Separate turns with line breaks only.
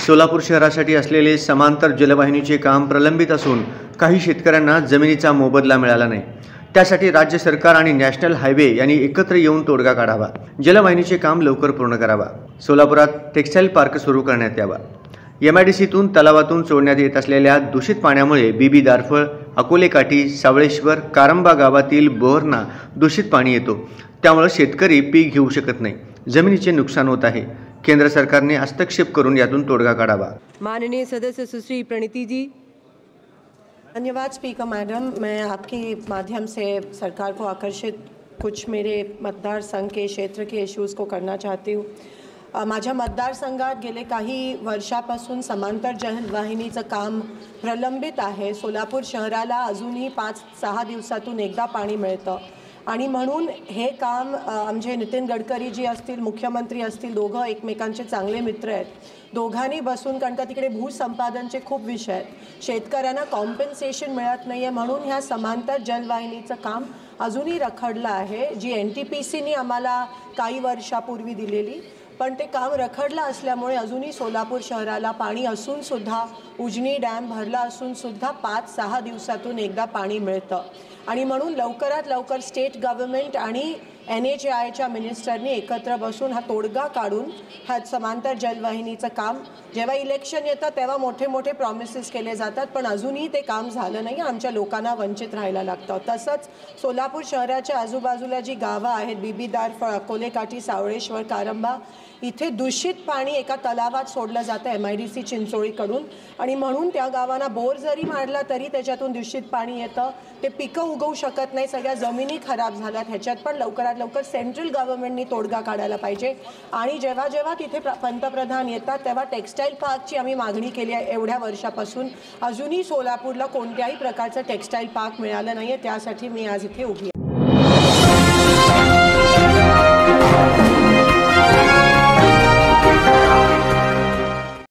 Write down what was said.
सोलापूर शहरासाठी असलेले समांतर जलवाहिनीचे काम प्रलंबित असून काही शेतकऱ्यांना जमिनीचा मोबदला मिळाला नाही। त्यासाठी राज्य सरकार आणि नॅशनल हायवे यांनी एकत्र येऊन तोडगा काढावा। जलवाहिनीचे काम लवकर पूर्ण करावा। सोलापुरात टेक्सटाईल पार्क सुरू करण्यात यावा। MIDCतून तलावातून सोडण्यात येत असलेल्या दूषित पाण्यामुळे बीबी दारफळ, अकोले काठी, सावळेश्वर, कारंबा गावातील बोरना दूषित पाणी येतो। त्यामुळे शेतकरी पीक घेऊ शकत नाही। जमिनीचे नुकसान होत आहे। केंद्र सरकारने हस्तक्षेप करून यातून तोडगा काढावा।
माननीय सदस्य सुश्री प्रणीति जी।
धन्यवाद स्पीकर मैडम। मैं आपके माध्यम से सरकार को आकर्षित कुछ मेरे मतदार संघ के क्षेत्र के इश्यूज को करना चाहती हूँ। माझ्या मतदारसंघात गेले काही वर्षापासून समांतर जलवाहिनीचं काम प्रलंबित आहे। सोलापूर शहराला अजूनही 5-6 दिवसातून एकदा पाणी मिळतं आणि म्हणून हे काम आमचे नितीन गडकरी जी असतील, मुख्यमंत्री असतील, दोघं एकमेकांचे चांगले मित्र आहेत। दोघांनी बसून, कारण का तिकडे भूसंपादनचे खूप विषय आहेत, शेतकऱ्यांना कॉम्पेन्सेशन मिळत नाही आहे, म्हणून ह्या समांतर जलवाहिनीचं काम अजूनही रखडलं आहे, जी NTPCनी आम्हाला काही वर्षापूर्वी दिलेली, पण ते काम रखडलं असल्यामुळे अजूनही सोलापूर शहराला पाणी असून सुद्धा, उजनी डॅम भरला असून सुद्धा 5-6 दिवसातून एकदा पाणी मिळतं आणि म्हणून लवकरात लवकर स्टेट गव्हर्नमेंट आणि NHAIच्या मिनिस्टरनी एकत्र बसून हा तोडगा काढून हा समांतर जलवाहिनीचं काम, जेव्हा इलेक्शन येतं तेव्हा मोठे मोठे प्रॉमिसेस केले जातात, पण अजूनही ते काम झालं नाही। आमच्या लोकांना वंचित राहायला लागतं। तसंच सोलापूर शहराच्या आजूबाजूला जी गावं आहेत, बीबी दारफळ, अकोले काठी, सावळेश्वर, कारंबा, इथे दूषित पाणी एका तलावात सोडलं जातं MIDC चिंचोळीकडून आणि म्हणून त्या गावांना बोर जरी मारला तरी त्याच्यातून दूषित पाणी येतं। ते पिकं उगवू शकत नाही, सगळ्या जमिनी खराब झाल्यात। ह्याच्यात पण लवकरात लवकर सेंट्रल गव्हर्नमेंटनी तोडगा काढायला पाहिजे आणि जेव्हा जेव्हा तिथे पंतप्रधान येतात तेव्हा टेक्सटाईल पार्कची आम्ही मागणी केली आहे एवढ्या वर्षापासून। अजूनही सोलापूरला कोणत्याही प्रकारचं टेक्सटाईल पार्क मिळालं नाही आहे, त्यासाठी मी आज इथे उभी आहे।